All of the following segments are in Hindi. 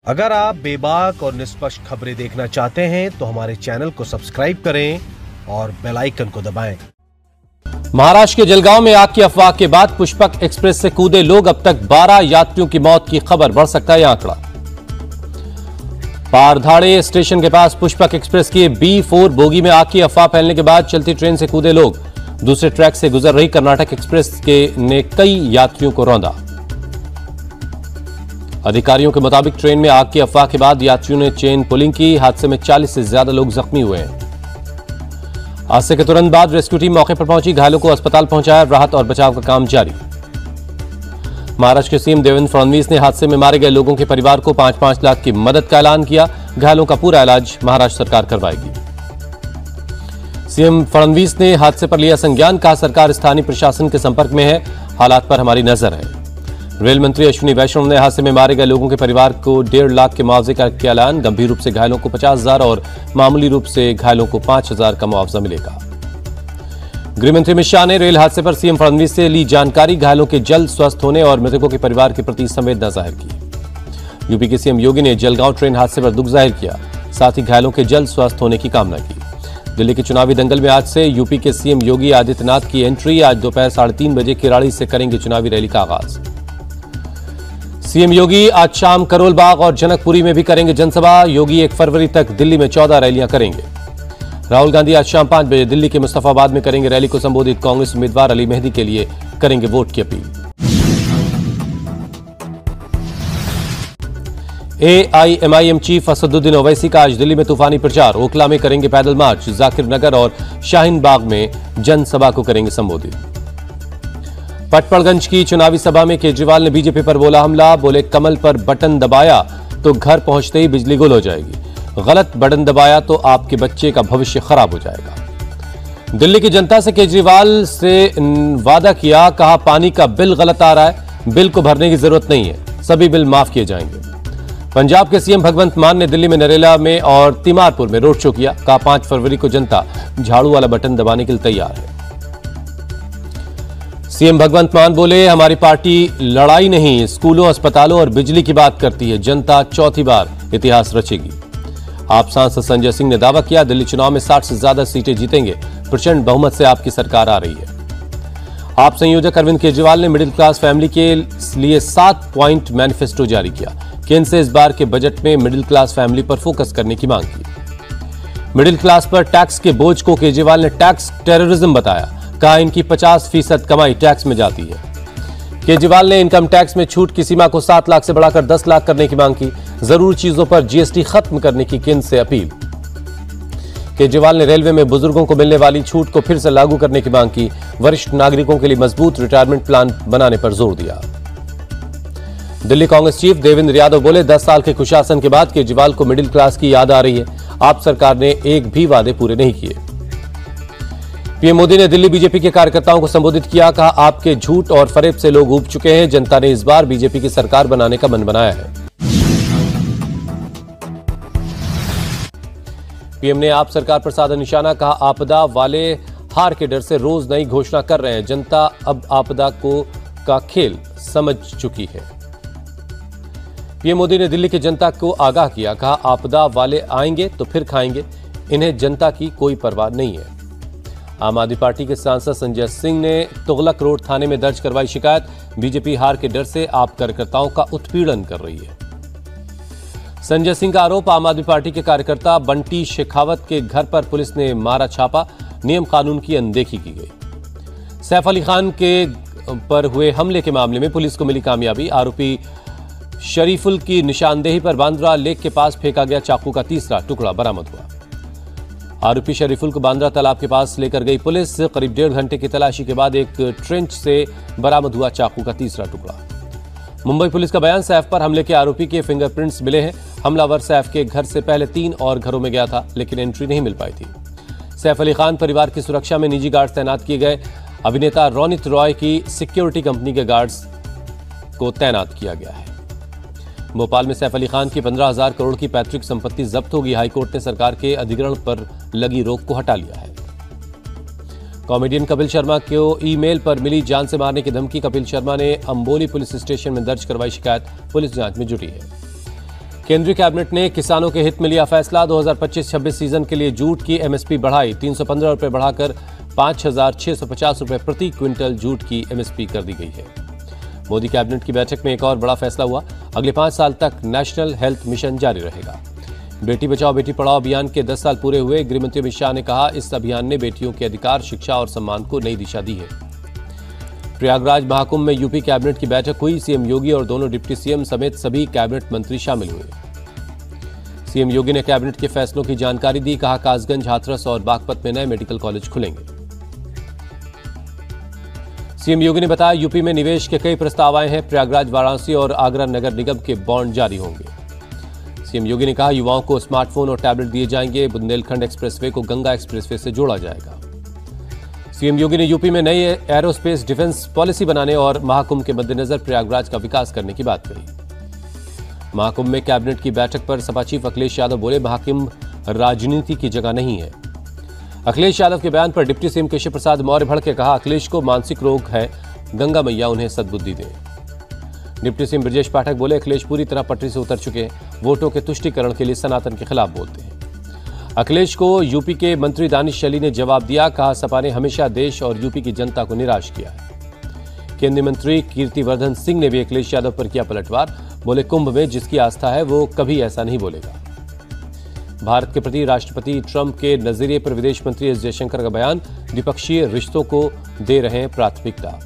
अगर आप बेबाक और निष्पक्ष खबरें देखना चाहते हैं तो हमारे चैनल को सब्सक्राइब करें और बेल आइकन को दबाएं। महाराष्ट्र के जलगांव में आग की अफवाह के बाद पुष्पक एक्सप्रेस से कूदे लोग, अब तक 12 यात्रियों की मौत की खबर। बढ़ सकता है यह आंकड़ा। पारधाड़े स्टेशन के पास पुष्पक एक्सप्रेस की B4 बोगी में आग की अफवाह फैलने के बाद चलती ट्रेन से कूदे लोग। दूसरे ट्रैक से गुजर रही कर्नाटक एक्सप्रेस ने कई यात्रियों को रौंदा। अधिकारियों के मुताबिक ट्रेन में आग की अफवाह के बाद यात्रियों ने चेन पुलिंग की। हादसे में 40 से ज्यादा लोग जख्मी हुए हैं। हादसे के तुरंत बाद रेस्क्यू टीम मौके पर पहुंची, घायलों को अस्पताल पहुंचाया। राहत और बचाव का काम जारी। महाराष्ट्र के सीएम देवेंद्र फडणवीस ने हादसे में मारे गए लोगों के परिवार को 5-5 लाख की मदद का ऐलान किया। घायलों का पूरा इलाज महाराष्ट्र सरकार करवाएगी। सीएम फडणवीस ने हादसे पर लिया संज्ञान, कहा सरकार स्थानीय प्रशासन के संपर्क में है, हालात पर हमारी नजर है। रेल मंत्री अश्विनी वैष्णव ने हादसे में मारे गए लोगों के परिवार को 1.5 लाख के मुआवजे का किया ऐलान। गंभीर रूप से घायलों को 50,000 और मामूली रूप से घायलों को 5,000 का मुआवजा मिलेगा। गृहमंत्री अमित शाह ने रेल हादसे पर सीएम फडणवीस से ली जानकारी। घायलों के जल्द स्वस्थ होने और मृतकों के परिवार के प्रति संवेदना जाहिर की। यूपी के सीएम योगी ने जलगांव ट्रेन हादसे पर दुख जाहिर किया, साथ ही घायलों के जल्द स्वस्थ होने की कामना की। दिल्ली के चुनावी दंगल में आज से यूपी के सीएम योगी आदित्यनाथ की एंट्री। आज दोपहर 3:30 बजे किराड़ी से करेंगे चुनावी रैली का आगाज। सीएम योगी आज शाम करोल बाग और जनकपुरी में भी करेंगे जनसभा। योगी 1 फरवरी तक दिल्ली में 14 रैलियां करेंगे। राहुल गांधी आज शाम 5 बजे दिल्ली के मुस्तफाबाद में करेंगे रैली को संबोधित। कांग्रेस उम्मीदवार अली मेहदी के लिए करेंगे वोट की appeal. AIMIM chief Asaduddin Owaisi का आज दिल्ली में तूफानी प्रचार। ओखला में करेंगे पैदल मार्च। जाकिर नगर और शाहीन बाग में जनसभा को करेंगे संबोधित। पटपड़गंज की चुनावी सभा में केजरीवाल ने बीजेपी पर बोला हमला। बोले कमल पर बटन दबाया तो घर पहुंचते ही बिजली गुल हो जाएगी, गलत बटन दबाया तो आपके बच्चे का भविष्य खराब हो जाएगा। दिल्ली की जनता से केजरीवाल से वादा किया, कहा पानी का बिल गलत आ रहा है, बिल को भरने की जरूरत नहीं है, सभी बिल माफ किए जाएंगे। पंजाब के सीएम भगवंत मान ने दिल्ली में नरेला में और तिमारपुर में रोड शो किया। कहा 5 फरवरी को जनता झाड़ू वाला बटन दबाने के लिए तैयार है। सीएम भगवंत मान बोले हमारी पार्टी लड़ाई नहीं, स्कूलों, अस्पतालों और बिजली की बात करती है। जनता चौथी बार इतिहास रचेगी। आप सांसद संजय सिंह ने दावा किया दिल्ली चुनाव में 60 से ज्यादा सीटें जीतेंगे, प्रचंड बहुमत से आपकी सरकार आ रही है। आप संयोजक अरविंद केजरीवाल ने मिडिल क्लास फैमिली के लिए 7 पॉइंट मैनिफेस्टो जारी किया। केंद्र से इस बार के बजट में मिडिल क्लास फैमिली पर फोकस करने की मांग की। मिडिल क्लास पर टैक्स के बोझ को केजरीवाल ने टैक्स टेररिज्म बताया। कहा इनकी 50% कमाई टैक्स में जाती है। केजरीवाल ने इनकम टैक्स में छूट की सीमा को 7 लाख से बढ़ाकर 10 लाख करने की मांग की। जरूरी चीजों पर GST खत्म करने की केंद्र से अपील। केजरीवाल ने रेलवे में बुजुर्गों को मिलने वाली छूट को फिर से लागू करने की मांग की। वरिष्ठ नागरिकों के लिए मजबूत रिटायरमेंट प्लान बनाने पर जोर दिया। दिल्ली कांग्रेस चीफ देवेंद्र यादव बोले 10 साल के कुशासन के बाद केजरीवाल को मिडिल क्लास की याद आ रही है। आप सरकार ने एक भी वादे पूरे नहीं किए। पीएम मोदी ने दिल्ली बीजेपी के कार्यकर्ताओं को संबोधित किया। कहा आपके झूठ और फरेब से लोग ऊब चुके हैं। जनता ने इस बार बीजेपी की सरकार बनाने का मन बनाया है। पीएम ने आप सरकार पर साधा निशाना। कहा आपदा वाले हार के डर से रोज नई घोषणा कर रहे हैं। जनता अब आपदा का खेल समझ चुकी है। पीएम मोदी ने दिल्ली की जनता को आगाह किया। कहा आपदा वाले आएंगे तो फिर खाएंगे, इन्हें जनता की कोई परवाह नहीं है। आम आदमी पार्टी के सांसद संजय सिंह ने तुगलक रोड थाने में दर्ज करवाई शिकायत। बीजेपी हार के डर से आप कार्यकर्ताओं का उत्पीड़न कर रही है। संजय सिंह का आरोप, आम आदमी पार्टी के कार्यकर्ता बंटी शेखावत के घर पर पुलिस ने मारा छापा। नियम कानून की अनदेखी की गई। सैफ अली खान के पर हुए हमले के मामले में पुलिस को मिली कामयाबी। आरोपी शरीफुल की निशानदेही पर बांद्रा लेक के पास फेंका गया चाकू का तीसरा टुकड़ा बरामद हुआ। आरोपी शरीफुल को बांद्रा तालाब के पास लेकर गई पुलिस। करीब 1.5 घंटे की तलाशी के बाद एक ट्रेंच से बरामद हुआ चाकू का तीसरा टुकड़ा। मुंबई पुलिस का बयान, सैफ पर हमले के आरोपी के फिंगरप्रिंट्स मिले हैं। हमलावर सैफ के घर से पहले 3 और घरों में गया था, लेकिन एंट्री नहीं मिल पाई थी। सैफ अली खान परिवार की सुरक्षा में निजी गार्ड्स तैनात किए गए। अभिनेता रोनित रॉय की सिक्योरिटी कंपनी के गार्ड्स को तैनात किया गया है। भोपाल में सैफ अली खान की 15,000 करोड़ की पैतृक संपत्ति जब्त होगी। हाईकोर्ट ने सरकार के अधिग्रहण पर लगी रोक को हटा लिया है। कॉमेडियन कपिल शर्मा को ईमेल पर मिली जान से मारने की धमकी। कपिल शर्मा ने अंबोली पुलिस स्टेशन में दर्ज करवाई शिकायत। पुलिस जांच में जुटी है। केंद्रीय कैबिनेट ने किसानों के हित में लिया फैसला। 2025-26 सीजन के लिए जूट की एमएसपी बढ़ाई, 315 रुपए बढ़ाकर 5,650 रुपए प्रति क्विंटल जूट की एमएसपी कर दी गई है। मोदी कैबिनेट की बैठक में एक और बड़ा फैसला हुआ, अगले 5 साल तक नेशनल हेल्थ मिशन जारी रहेगा। बेटी बचाओ बेटी पढ़ाओ अभियान के 10 साल पूरे हुए। गृहमंत्री अमित शाह ने कहा, इस अभियान ने बेटियों के अधिकार, शिक्षा और सम्मान को नई दिशा दी है। प्रयागराज महाकुंभ में यूपी कैबिनेट की बैठक हुई। सीएम योगी और दोनों डिप्टी सीएम समेत सभी कैबिनेट मंत्री शामिल हुए। सीएम योगी ने कैबिनेट के फैसलों की जानकारी दी, कहा कासगंज, हाथरस और बागपत में नए मेडिकल कॉलेज खुलेंगे। सीएम योगी ने बताया, यूपी में निवेश के कई प्रस्ताव आए हैं। प्रयागराज, वाराणसी और आगरा नगर निगम के बॉन्ड जारी होंगे। सीएम योगी ने कहा, युवाओं को स्मार्टफोन और टैबलेट दिए जाएंगे। बुंदेलखंड एक्सप्रेसवे को गंगा एक्सप्रेसवे से जोड़ा जाएगा। सीएम योगी ने यूपी में नई एरोस्पेस डिफेंस पॉलिसी बनाने और महाकुंभ के मद्देनजर प्रयागराज का विकास करने की बात कही। महाकुंभ में कैबिनेट की बैठक पर सपा चीफ अखिलेश यादव बोले, महाकुंभ राजनीति की जगह नहीं है। अखिलेश यादव के बयान पर डिप्टी सीएम केशव प्रसाद मौर्य भड़के, कहा अखिलेश को मानसिक रोग है, गंगा मैया उन्हें सद्बुद्धि दें। डिप्टी सीएम ब्रजेश पाठक बोले, अखिलेश पूरी तरह पटरी से उतर चुके हैं, वोटों के तुष्टीकरण के लिए सनातन के खिलाफ बोलते हैं। अखिलेश को यूपी के मंत्री दानिश अली ने जवाब दिया, कहा सपा ने हमेशा देश और यूपी की जनता को निराश किया है। केंद्रीय मंत्री कीर्तिवर्धन सिंह ने भी अखिलेश यादव पर किया पलटवार, बोले कुंभ में जिसकी आस्था है वो कभी ऐसा नहीं बोलेगा। भारत के प्रति राष्ट्रपति ट्रंप के नजरिए पर विदेश मंत्री एस जयशंकर का बयान, द्विपक्षीय रिश्तों को दे रहे हैं प्राथमिकता।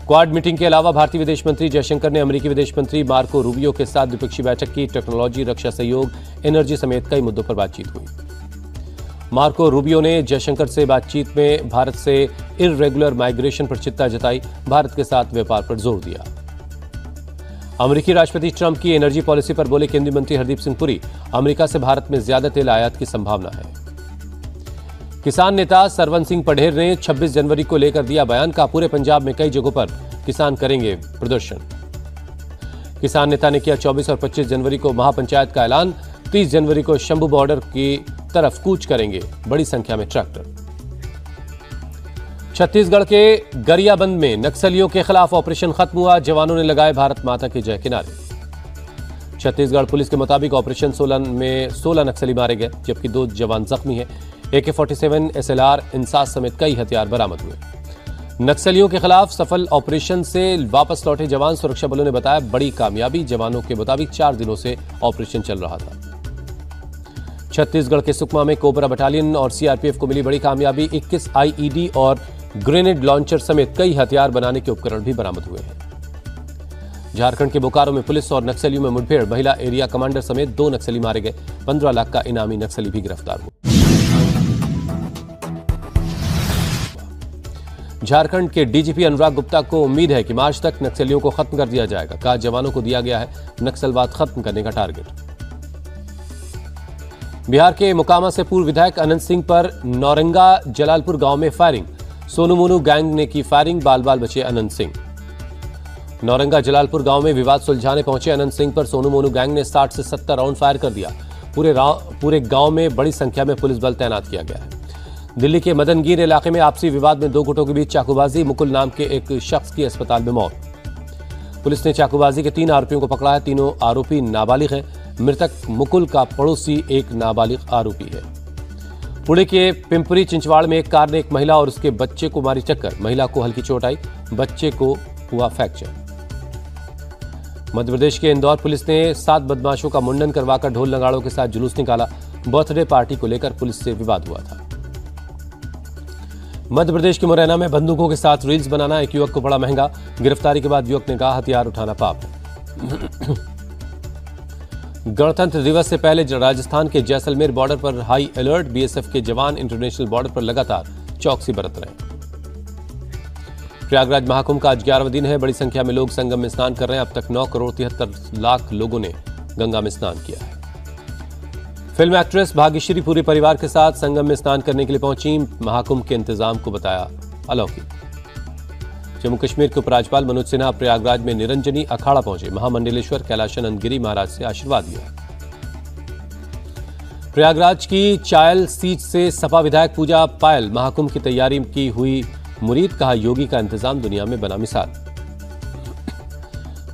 क्वाड मीटिंग के अलावा भारतीय विदेश मंत्री जयशंकर ने अमेरिकी विदेश मंत्री मार्को रूबियो के साथ द्विपक्षीय बैठक की। टेक्नोलॉजी, रक्षा सहयोग, एनर्जी समेत कई मुद्दों पर बातचीत हुई। मार्को रूबियो ने जयशंकर से बातचीत में भारत से इर्रेगुलर माइग्रेशन पर चिंता जताई, भारत के साथ व्यापार पर जोर दिया। अमेरिकी राष्ट्रपति ट्रंप की एनर्जी पॉलिसी पर बोले केंद्रीय मंत्री हरदीप सिंह पुरी, अमेरिका से भारत में ज्यादा तेल आयात की संभावना है। किसान नेता सरवन सिंह पढ़ेर ने 26 जनवरी को लेकर दिया बयान, का पूरे पंजाब में कई जगहों पर किसान करेंगे प्रदर्शन। किसान नेता ने किया 24 और 25 जनवरी को महापंचायत का ऐलान, 30 जनवरी को शंभू बॉर्डर की तरफ कूच करेंगे बड़ी संख्या में ट्रैक्टर। छत्तीसगढ़ के गरियाबंद में नक्सलियों के खिलाफ ऑपरेशन खत्म हुआ, जवानों ने लगाए भारत माता के जय के नारे। छत्तीसगढ़ पुलिस के मुताबिक ऑपरेशन 16 में 16 नक्सली मारे गए, जबकि 2 जवान जख्मी हैं। AK-47, SLR, इंसास समेत कई हथियार बरामद हुए। नक्सलियों के खिलाफ सफल ऑपरेशन से वापस लौटे जवान, सुरक्षा बलों ने बताया बड़ी कामयाबी। जवानों के मुताबिक 4 दिनों से ऑपरेशन चल रहा था। छत्तीसगढ़ के सुकमा में कोबरा बटालियन और सीआरपीएफ को मिली बड़ी कामयाबी, 21 IED और ग्रेनेड लॉन्चर समेत कई हथियार बनाने के उपकरण भी बरामद हुए हैं। झारखंड के बोकारो में पुलिस और नक्सलियों में मुठभेड़, महिला एरिया कमांडर समेत 2 नक्सली मारे गए, 15 लाख का इनामी नक्सली भी गिरफ्तार हुआ। झारखंड के डीजीपी अनुराग गुप्ता को उम्मीद है कि मार्च तक नक्सलियों को खत्म कर दिया जाएगा, कहा जवानों को दिया गया है नक्सलवाद खत्म करने का टारगेट। बिहार के मोकामा से पूर्व विधायक अनंत सिंह पर नौरंगा जलालपुर गांव में फायरिंग, सोनू मोनू गैंग ने की फायरिंग, बाल बाल बचे अनंत सिंह। नौरंगा जलालपुर गांव में विवाद सुलझाने पहुंचे अनंत सिंह पर सोनू मोनू गैंग ने 60 से 70 राउंड फायर कर दिया। पूरे गांव में बड़ी संख्या में पुलिस बल तैनात किया गया है। दिल्ली के मदनगीर इलाके में आपसी विवाद में 2 गुटों के बीच चाकूबाजी, मुकुल नाम के एक शख्स की अस्पताल में मौत। पुलिस ने चाकूबाजी के 3 आरोपियों को पकड़ा है, तीनों आरोपी नाबालिग हैं। मृतक मुकुल का पड़ोसी एक नाबालिग आरोपी है। पुणे के पिंपरी चिंचवाड़ में एक कार ने एक महिला और उसके बच्चे को मारी टक्कर, महिला को हल्की चोट आई, बच्चे को हुआ फ्रैक्चर। मध्य प्रदेश के इंदौर पुलिस ने 7 बदमाशों का मुंडन करवाकर ढोल नगाड़ों के साथ जुलूस निकाला, बर्थडे पार्टी को लेकर पुलिस से विवाद हुआ था। मध्य प्रदेश के मुरैना में बंदूकों के साथ रील्स बनाना एक युवक को बड़ा महंगा, गिरफ्तारी के बाद युवक ने कहा हथियार उठाना पाप है। गणतंत्र दिवस से पहले राजस्थान के जैसलमेर बॉर्डर पर हाई अलर्ट, बीएसएफ के जवान इंटरनेशनल बॉर्डर पर लगातार चौकसी बरत रहे। प्रयागराज महाकुंभ का आज 11वां दिन है, बड़ी संख्या में लोग संगम में स्नान कर रहे हैं। अब तक 9 करोड़ 73 लाख लोगों ने गंगा में स्नान किया है। फिल्म एक्ट्रेस भाग्यश्री पूरे परिवार के साथ संगम में स्नान करने के लिए पहुंची, महाकुंभ के इंतजाम को बताया अलौकिक। जम्मू कश्मीर के उपराज्यपाल मनोज सिन्हा प्रयागराज में निरंजनी अखाड़ा पहुंचे, महामंडलेश्वर कैलाशानंद गिरी महाराज से आशीर्वाद लिया। प्रयागराज की चायल सीट से सपा विधायक पूजा पायल महाकुंभ की तैयारी की हुई मुरीद, कहा योगी का इंतजाम दुनिया में बना मिसाल।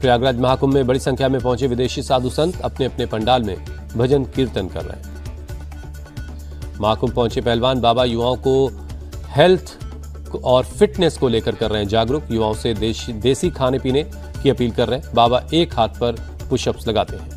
प्रयागराज महाकुंभ में बड़ी संख्या में पहुंचे विदेशी साधु संत अपने अपने पंडाल में भजन कीर्तन कर रहे हैं। महाकुंभ पहुंचे पहलवान बाबा युवाओं को हेल्थ और फिटनेस को लेकर कर रहे हैं जागरूक। युवाओं से देसी खाने पीने की अपील कर रहे हैं। बाबा एक हाथ पर पुशअप्स लगाते हैं।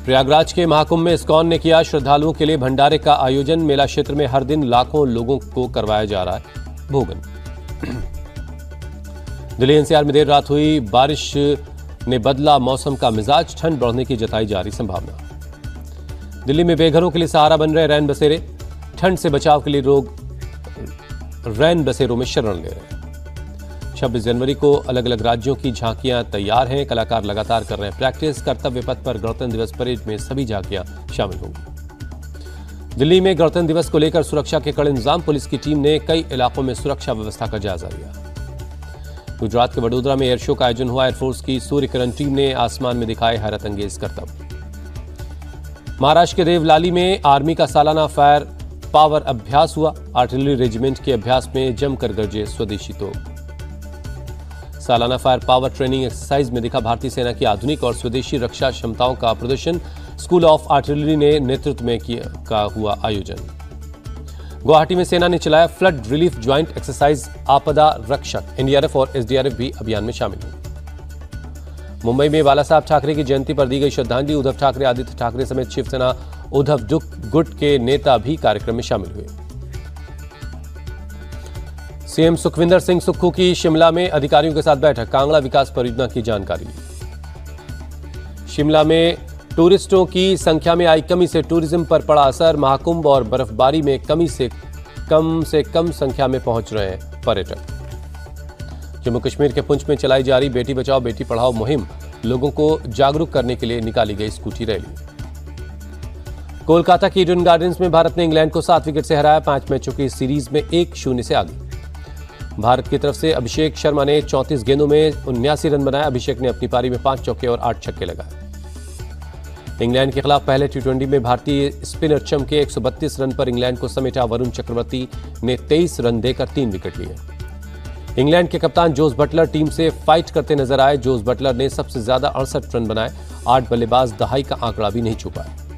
प्रयागराज के महाकुंभ में इस्कॉन ने किया श्रद्धालुओं के लिए भंडारे का आयोजन। मेला क्षेत्र में हर दिन लाखों लोगों को करवाया जा रहा है भोजन। दिल्ली एनसीआर में देर रात हुई बारिश ने बदला मौसम का मिजाज। ठंड बढ़ने की जताई जा रही संभावना। दिल्ली में बेघरों के लिए सहारा बन रहे रैन बसेरे। ठंड से बचाव के लिए लोग रैन बसेरों में शरण ले रहे हैं। 26 जनवरी को अलग अलग राज्यों की झांकियां तैयार हैं। कलाकार लगातार कर रहे हैं प्रैक्टिस। कर्तव्य पथ पर गणतंत्र दिवस परेड में सभी झांकियां शामिल होंगी। दिल्ली में गणतंत्र दिवस को लेकर सुरक्षा के कड़े इंतजाम। पुलिस की टीम ने कई इलाकों में सुरक्षा व्यवस्था का जायजा लिया। गुजरात के वडोदरा में एयर शो का आयोजन हुआ। एयरफोर्स की सूर्य किरण टीम ने आसमान में दिखाए हैरत अंगेज करतब। महाराष्ट्र के देवलाली में आर्मी का सालाना फायर पावर अभ्यास हुआ। आर्टिलरी रेजिमेंट के अभ्यास में जमकर गरजे स्वदेशी तोप। सालाना फायर पावर ट्रेनिंग एक्सरसाइज में दिखा भारतीय सेना की आधुनिक और स्वदेशी रक्षा क्षमताओं का प्रदर्शन। स्कूल ऑफ आर्टिलरी ने नेतृत्व में का हुआ आयोजन। गुवाहाटी में सेना ने चलाया फ्लड रिलीफ ज्वाइंट एक्सरसाइज आपदा रक्षक। एनडीआरएफ और एसडीआरएफ भी अभियान में शामिल हुए। मुंबई में बाला साहब ठाकरे की जयंती पर दी गई श्रद्धांजलि। उद्धव ठाकरे, आदित्य ठाकरे समेत शिवसेना उद्धव गुट के नेता भी कार्यक्रम में शामिल हुए। सीएम सुखविंदर सिंह सुक्खू की शिमला में अधिकारियों के साथ बैठक। कांगड़ा विकास परियोजना की जानकारी ली। शिमला में टूरिस्टों की संख्या में आई कमी से टूरिज्म पर पड़ा असर। महाकुंभ और बर्फबारी में कम संख्या में पहुंच रहे हैं पर्यटक। जम्मू कश्मीर के पुंछ में चलाई जा रही बेटी बचाओ बेटी पढ़ाओ मुहिम। लोगों को जागरूक करने के लिए निकाली गई स्कूटी रैली। कोलकाता की ईडन गार्डन्स में भारत ने इंग्लैंड को 7 विकेट से हराया। 5 मैचों की सीरीज में 1-0 से आगे। भारत की तरफ से अभिषेक शर्मा ने 34 गेंदों में 79 रन बनाए। अभिषेक ने अपनी पारी में 5 चौके और 8 छक्के लगाए। इंग्लैंड के खिलाफ पहले टी20 में भारतीय स्पिनर चमके। 132 रन पर इंग्लैंड को समेटा। वरुण चक्रवर्ती ने 23 रन देकर 3 विकेट लिए। इंग्लैंड के कप्तान जोस बटलर टीम से फाइट करते नजर आए। जोस बटलर ने सबसे ज्यादा 68 रन बनाए। 8 बल्लेबाज दहाई का आंकड़ा भी नहीं छू पाए।